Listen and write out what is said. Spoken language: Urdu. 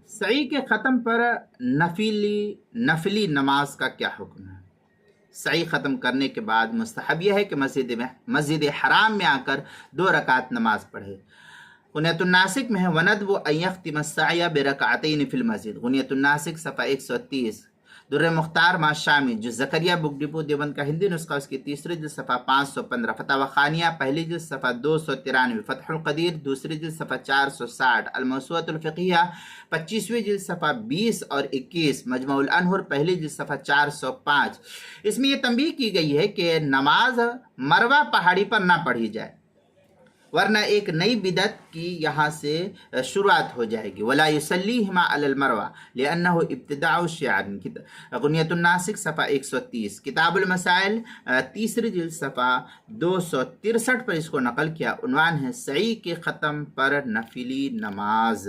سعی کے ختم پر نفلی نماز کا کیا حکم ہے؟ سعی ختم کرنے کے بعد مستحب یہ ہے کہ مسجد حرام میں آ کر 2 رکعت نماز پڑھے۔ غنیۃ الناسک میں ہے وندب ان یختم السعی برکعتین فی المسجد، غنیۃ الناسک صفحہ 130۔ در مختار ماشامی جو زکریہ بک ڈپو دیوبند کا ہندی نسخہ، اس کی تیسری جلد صفحہ 515۔ فتاوی خانیہ پہلی جلد صفحہ 293۔ فتح القدیر دوسری جلد صفحہ 460۔ الموسوعۃ الفقہیہ 25ویں جلد صفحہ 20 اور 21۔ مجموع الانہر پہلی جلد صفحہ 405۔ اس میں یہ تنبیہ کی گئی ہے کہ نماز مروہ پہاڑی پر نہ پڑھی جائے، ورنہ ایک نئی بدعت کی یہاں سے شروعات ہو جائے گی۔ ولا یصلیہما علی المروہ لانہ ابتداع الشیعہ، غنیۃ الناسک صفحہ 130۔ کتاب المسائل تیسری جلد صفحہ 263 پر اس کو نقل کیا۔ عنوان ہے سعی کے ختم پر نفلی نماز۔